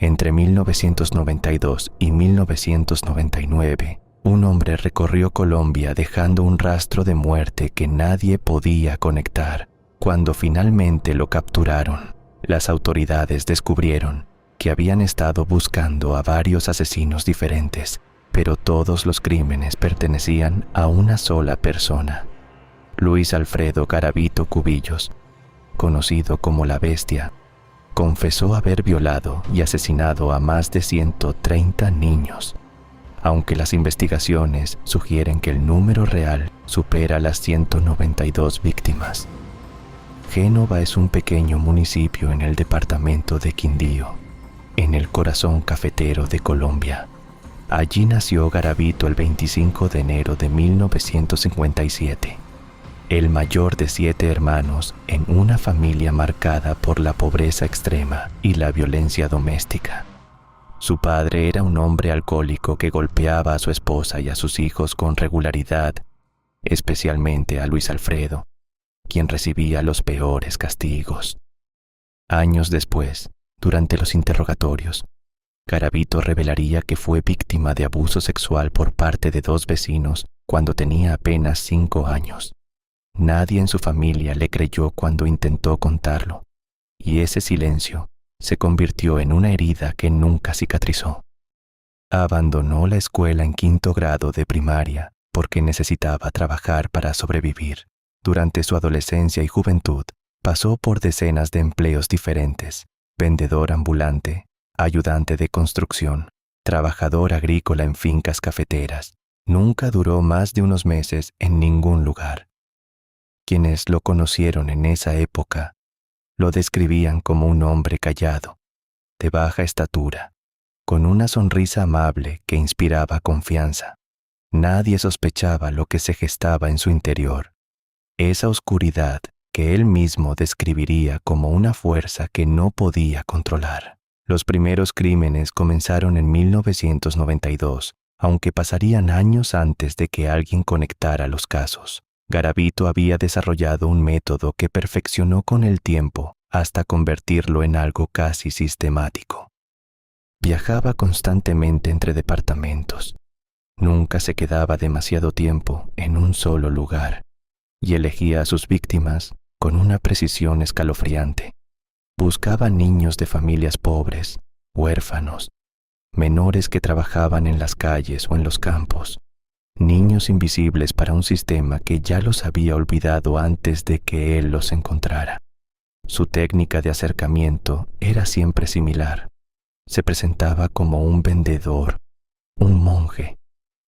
Entre 1992 y 1999, un hombre recorrió Colombia dejando un rastro de muerte que nadie podía conectar. Cuando finalmente lo capturaron, las autoridades descubrieron que habían estado buscando a varios asesinos diferentes, pero todos los crímenes pertenecían a una sola persona: Luis Alfredo Garavito Cubillos, conocido como La Bestia. Confesó haber violado y asesinado a más de 130 niños, aunque las investigaciones sugieren que el número real supera las 192 víctimas. Génova es un pequeño municipio en el departamento de Quindío, en el corazón cafetero de Colombia. Allí nació Garavito el 25 de enero de 1957. El mayor de 7 hermanos en una familia marcada por la pobreza extrema y la violencia doméstica. Su padre era un hombre alcohólico que golpeaba a su esposa y a sus hijos con regularidad, especialmente a Luis Alfredo, quien recibía los peores castigos. Años después, durante los interrogatorios, Garavito revelaría que fue víctima de abuso sexual por parte de 2 vecinos cuando tenía apenas 5 años. Nadie en su familia le creyó cuando intentó contarlo, y ese silencio se convirtió en una herida que nunca cicatrizó. Abandonó la escuela en 5º grado de primaria porque necesitaba trabajar para sobrevivir. Durante su adolescencia y juventud, pasó por decenas de empleos diferentes: vendedor ambulante, ayudante de construcción, trabajador agrícola en fincas cafeteras. Nunca duró más de unos meses en ningún lugar. Quienes lo conocieron en esa época lo describían como un hombre callado, de baja estatura, con una sonrisa amable que inspiraba confianza. Nadie sospechaba lo que se gestaba en su interior, esa oscuridad que él mismo describiría como una fuerza que no podía controlar. Los primeros crímenes comenzaron en 1992, aunque pasarían años antes de que alguien conectara los casos. Garavito había desarrollado un método que perfeccionó con el tiempo hasta convertirlo en algo casi sistemático. Viajaba constantemente entre departamentos. Nunca se quedaba demasiado tiempo en un solo lugar y elegía a sus víctimas con una precisión escalofriante. Buscaba niños de familias pobres, huérfanos, menores que trabajaban en las calles o en los campos, niños invisibles para un sistema que ya los había olvidado antes de que él los encontrara. Su técnica de acercamiento era siempre similar. Se presentaba como un vendedor, un monje,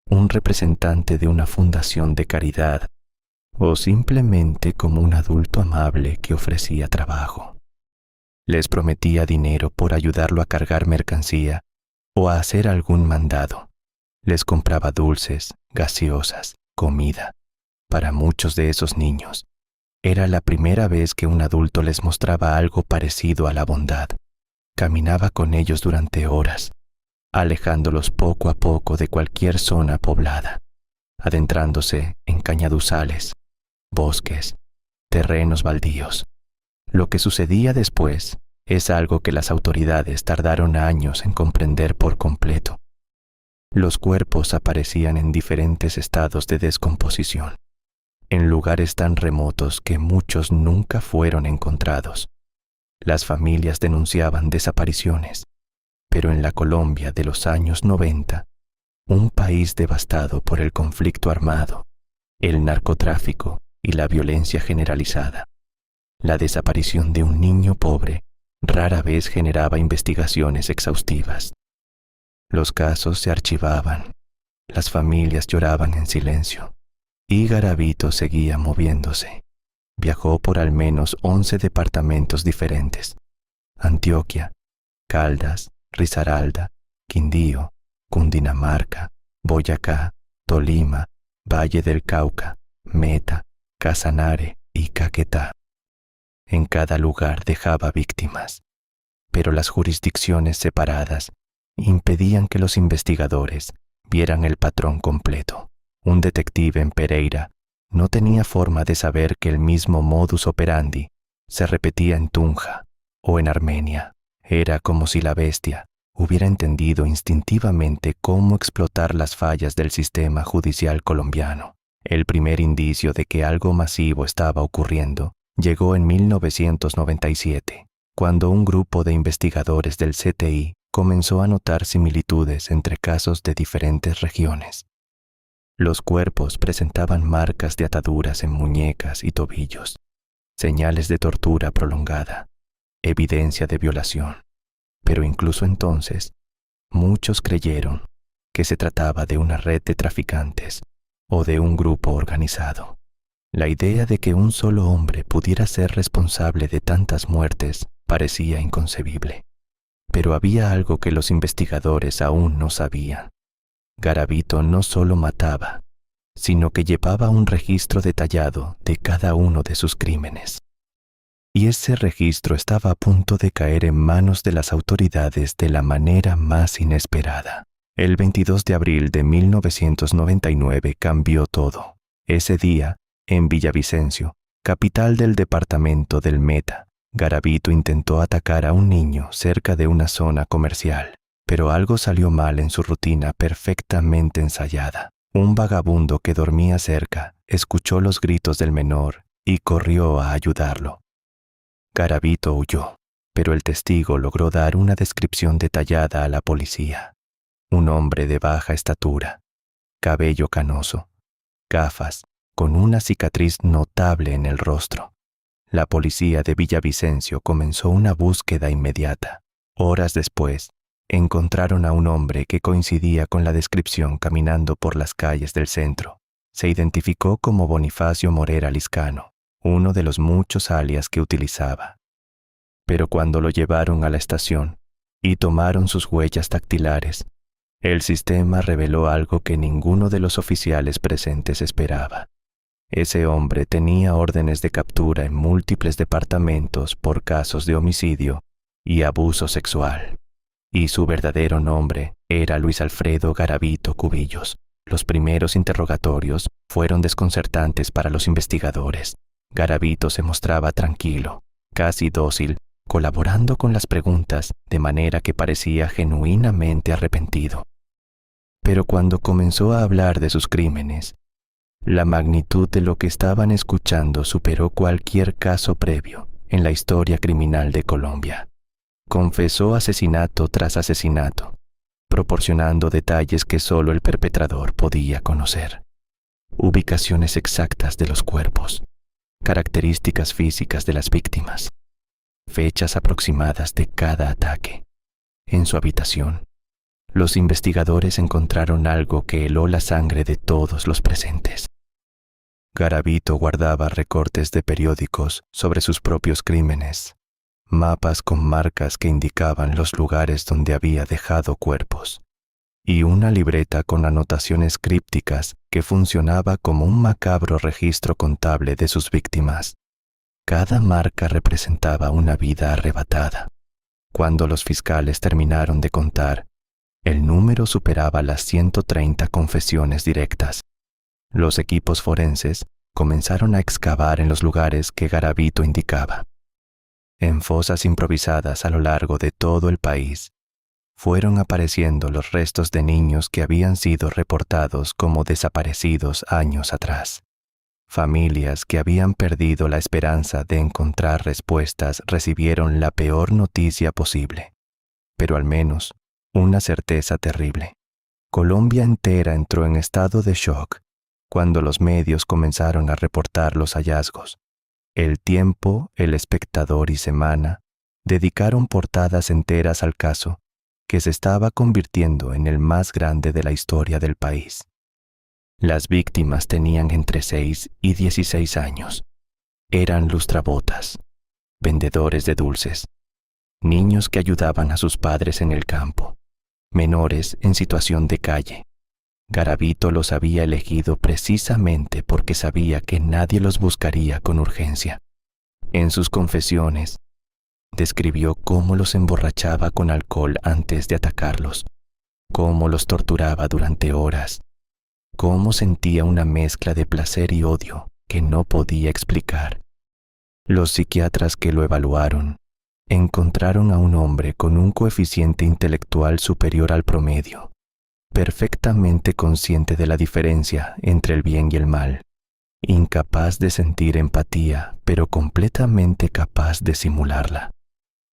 un representante de una fundación de caridad, o simplemente como un adulto amable que ofrecía trabajo. Les prometía dinero por ayudarlo a cargar mercancía o a hacer algún mandado. Les compraba dulces, gaseosas, comida. Para muchos de esos niños, era la primera vez que un adulto les mostraba algo parecido a la bondad. Caminaba con ellos durante horas, alejándolos poco a poco de cualquier zona poblada, adentrándose en cañaduzales, bosques, terrenos baldíos. Lo que sucedía después es algo que las autoridades tardaron años en comprender por completo. Los cuerpos aparecían en diferentes estados de descomposición, en lugares tan remotos que muchos nunca fueron encontrados. Las familias denunciaban desapariciones, pero en la Colombia de los años 90, un país devastado por el conflicto armado, el narcotráfico y la violencia generalizada, la desaparición de un niño pobre rara vez generaba investigaciones exhaustivas. Los casos se archivaban, las familias lloraban en silencio, y Garavito seguía moviéndose. Viajó por al menos 11 departamentos diferentes: Antioquia, Caldas, Risaralda, Quindío, Cundinamarca, Boyacá, Tolima, Valle del Cauca, Meta, Casanare y Caquetá. En cada lugar dejaba víctimas, pero las jurisdicciones separadas impedían que los investigadores vieran el patrón completo. Un detective en Pereira no tenía forma de saber que el mismo modus operandi se repetía en Tunja o en Armenia. Era como si La Bestia hubiera entendido instintivamente cómo explotar las fallas del sistema judicial colombiano. El primer indicio de que algo masivo estaba ocurriendo llegó en 1997, cuando un grupo de investigadores del CTI comenzó a notar similitudes entre casos de diferentes regiones. Los cuerpos presentaban marcas de ataduras en muñecas y tobillos, señales de tortura prolongada, evidencia de violación. Pero incluso entonces, muchos creyeron que se trataba de una red de traficantes o de un grupo organizado. La idea de que un solo hombre pudiera ser responsable de tantas muertes parecía inconcebible. Pero había algo que los investigadores aún no sabían. Garavito no solo mataba, sino que llevaba un registro detallado de cada uno de sus crímenes. Y ese registro estaba a punto de caer en manos de las autoridades de la manera más inesperada. El 22 de abril de 1999 cambió todo. Ese día, en Villavicencio, capital del departamento del Meta, Garavito intentó atacar a un niño cerca de una zona comercial, pero algo salió mal en su rutina perfectamente ensayada. Un vagabundo que dormía cerca escuchó los gritos del menor y corrió a ayudarlo. Garavito huyó, pero el testigo logró dar una descripción detallada a la policía. Un hombre de baja estatura, cabello canoso, gafas, con una cicatriz notable en el rostro. La policía de Villavicencio comenzó una búsqueda inmediata. Horas después, encontraron a un hombre que coincidía con la descripción caminando por las calles del centro. Se identificó como Bonifacio Morera Liscano, uno de los muchos alias que utilizaba. Pero cuando lo llevaron a la estación y tomaron sus huellas dactilares, el sistema reveló algo que ninguno de los oficiales presentes esperaba. Ese hombre tenía órdenes de captura en múltiples departamentos por casos de homicidio y abuso sexual. Y su verdadero nombre era Luis Alfredo Garavito Cubillos. Los primeros interrogatorios fueron desconcertantes para los investigadores. Garavito se mostraba tranquilo, casi dócil, colaborando con las preguntas de manera que parecía genuinamente arrepentido. Pero cuando comenzó a hablar de sus crímenes, la magnitud de lo que estaban escuchando superó cualquier caso previo en la historia criminal de Colombia. Confesó asesinato tras asesinato, proporcionando detalles que solo el perpetrador podía conocer. Ubicaciones exactas de los cuerpos, características físicas de las víctimas, fechas aproximadas de cada ataque. En su habitación, los investigadores encontraron algo que heló la sangre de todos los presentes. Garavito guardaba recortes de periódicos sobre sus propios crímenes, mapas con marcas que indicaban los lugares donde había dejado cuerpos, y una libreta con anotaciones crípticas que funcionaba como un macabro registro contable de sus víctimas. Cada marca representaba una vida arrebatada. Cuando los fiscales terminaron de contar, el número superaba las 130 confesiones directas. Los equipos forenses comenzaron a excavar en los lugares que Garavito indicaba. En fosas improvisadas a lo largo de todo el país, fueron apareciendo los restos de niños que habían sido reportados como desaparecidos años atrás. Familias que habían perdido la esperanza de encontrar respuestas recibieron la peor noticia posible, pero al menos una certeza terrible. Colombia entera entró en estado de shock cuando los medios comenzaron a reportar los hallazgos. El Tiempo, El Espectador y Semana dedicaron portadas enteras al caso, que se estaba convirtiendo en el más grande de la historia del país. Las víctimas tenían entre 6 y 16 años. Eran lustrabotas, vendedores de dulces, niños que ayudaban a sus padres en el campo, menores en situación de calle. Garavito los había elegido precisamente porque sabía que nadie los buscaría con urgencia. En sus confesiones, describió cómo los emborrachaba con alcohol antes de atacarlos, cómo los torturaba durante horas, cómo sentía una mezcla de placer y odio que no podía explicar. Los psiquiatras que lo evaluaron encontraron a un hombre con un coeficiente intelectual superior al promedio, perfectamente consciente de la diferencia entre el bien y el mal, incapaz de sentir empatía, pero completamente capaz de simularla.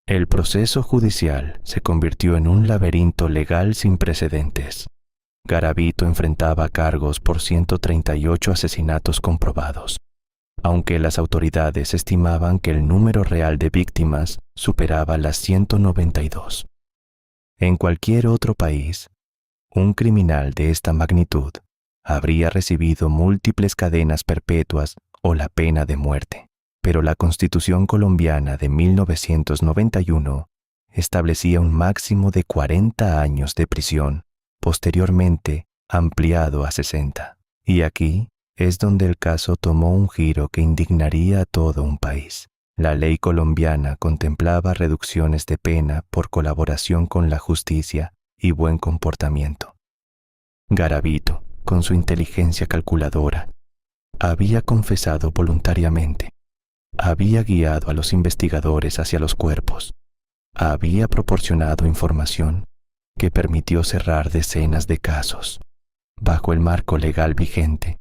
El proceso judicial se convirtió en un laberinto legal sin precedentes. Garavito enfrentaba cargos por 138 asesinatos comprobados, aunque las autoridades estimaban que el número real de víctimas superaba las 192. En cualquier otro país, un criminal de esta magnitud habría recibido múltiples cadenas perpetuas o la pena de muerte, pero la Constitución colombiana de 1991 establecía un máximo de 40 años de prisión, posteriormente ampliado a 60. Y aquí es donde el caso tomó un giro que indignaría a todo un país. La ley colombiana contemplaba reducciones de pena por colaboración con la justicia y buen comportamiento. Garavito, con su inteligencia calculadora, había confesado voluntariamente, había guiado a los investigadores hacia los cuerpos, había proporcionado información que permitió cerrar decenas de casos. Bajo el marco legal vigente,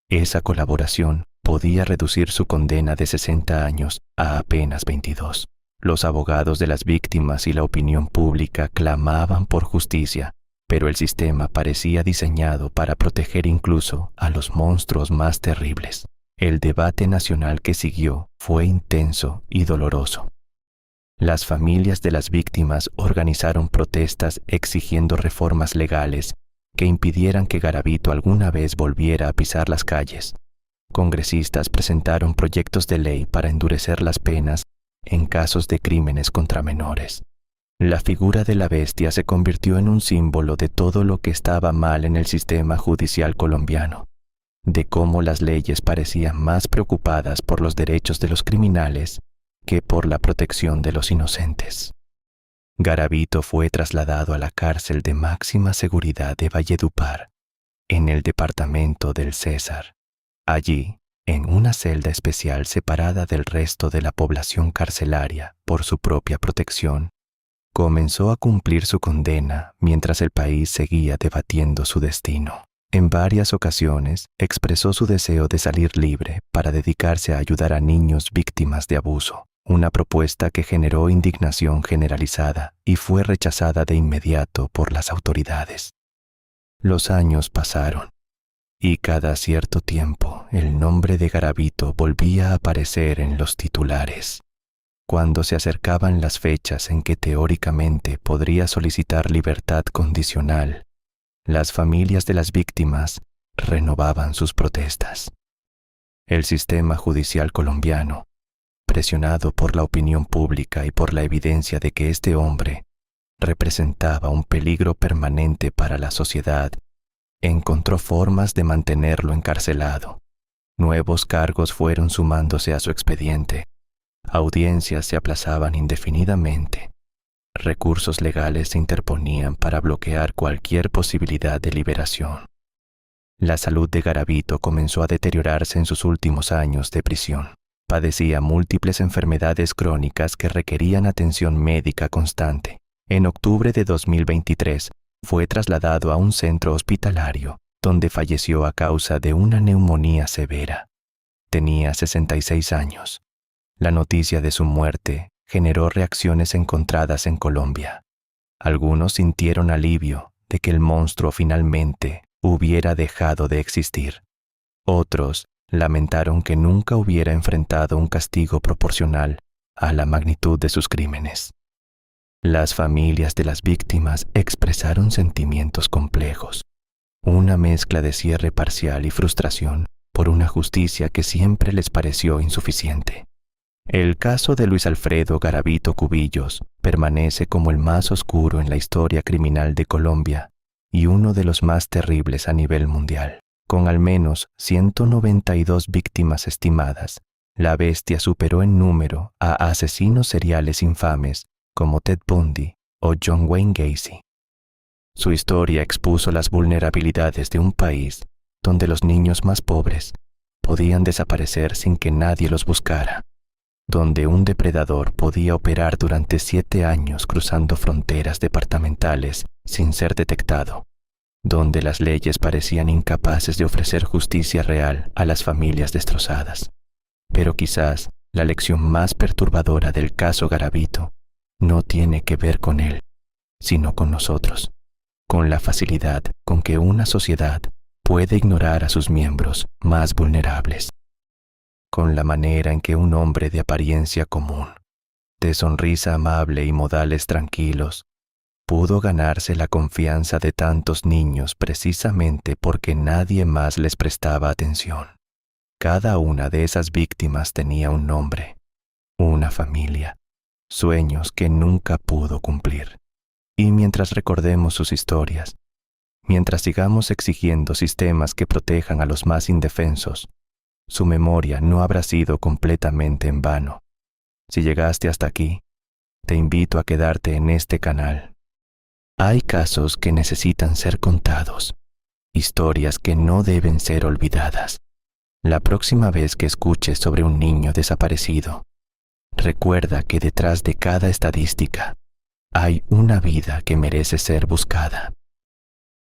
esa colaboración podía reducir su condena de 60 años a apenas 22. Los abogados de las víctimas y la opinión pública clamaban por justicia, pero el sistema parecía diseñado para proteger incluso a los monstruos más terribles. El debate nacional que siguió fue intenso y doloroso. Las familias de las víctimas organizaron protestas exigiendo reformas legales que impidieran que Garavito alguna vez volviera a pisar las calles. Congresistas presentaron proyectos de ley para endurecer las penas en casos de crímenes contra menores. La figura de la bestia se convirtió en un símbolo de todo lo que estaba mal en el sistema judicial colombiano, de cómo las leyes parecían más preocupadas por los derechos de los criminales que por la protección de los inocentes. Garavito fue trasladado a la cárcel de máxima seguridad de Valledupar, en el departamento del Cesar. Allí, en una celda especial separada del resto de la población carcelaria por su propia protección, comenzó a cumplir su condena mientras el país seguía debatiendo su destino. En varias ocasiones expresó su deseo de salir libre para dedicarse a ayudar a niños víctimas de abuso, una propuesta que generó indignación generalizada y fue rechazada de inmediato por las autoridades. Los años pasaron, y cada cierto tiempo el nombre de Garavito volvía a aparecer en los titulares. Cuando se acercaban las fechas en que teóricamente podría solicitar libertad condicional, las familias de las víctimas renovaban sus protestas. El sistema judicial colombiano, presionado por la opinión pública y por la evidencia de que este hombre representaba un peligro permanente para la sociedad, encontró formas de mantenerlo encarcelado. Nuevos cargos fueron sumándose a su expediente. Audiencias se aplazaban indefinidamente. Recursos legales se interponían para bloquear cualquier posibilidad de liberación. La salud de Garavito comenzó a deteriorarse en sus últimos años de prisión. Padecía múltiples enfermedades crónicas que requerían atención médica constante. En octubre de 2023, fue trasladado a un centro hospitalario, donde falleció a causa de una neumonía severa. Tenía 66 años. La noticia de su muerte generó reacciones encontradas en Colombia. Algunos sintieron alivio de que el monstruo finalmente hubiera dejado de existir. Otros lamentaron que nunca hubiera enfrentado un castigo proporcional a la magnitud de sus crímenes. Las familias de las víctimas expresaron sentimientos complejos, una mezcla de cierre parcial y frustración por una justicia que siempre les pareció insuficiente. El caso de Luis Alfredo Garavito Cubillos permanece como el más oscuro en la historia criminal de Colombia y uno de los más terribles a nivel mundial. Con al menos 192 víctimas estimadas, la bestia superó en número a asesinos seriales infames como Ted Bundy o John Wayne Gacy. Su historia expuso las vulnerabilidades de un país donde los niños más pobres podían desaparecer sin que nadie los buscara. donde un depredador podía operar durante 7 años cruzando fronteras departamentales sin ser detectado, donde las leyes parecían incapaces de ofrecer justicia real a las familias destrozadas. Pero quizás la lección más perturbadora del caso Garavito no tiene que ver con él, sino con nosotros, con la facilidad con que una sociedad puede ignorar a sus miembros más vulnerables, con la manera en que un hombre de apariencia común, de sonrisa amable y modales tranquilos, pudo ganarse la confianza de tantos niños precisamente porque nadie más les prestaba atención. Cada una de esas víctimas tenía un nombre, una familia, sueños que nunca pudo cumplir. Y mientras recordemos sus historias, mientras sigamos exigiendo sistemas que protejan a los más indefensos, su memoria no habrá sido completamente en vano. Si llegaste hasta aquí, te invito a quedarte en este canal. Hay casos que necesitan ser contados, historias que no deben ser olvidadas. La próxima vez que escuches sobre un niño desaparecido, recuerda que detrás de cada estadística hay una vida que merece ser buscada.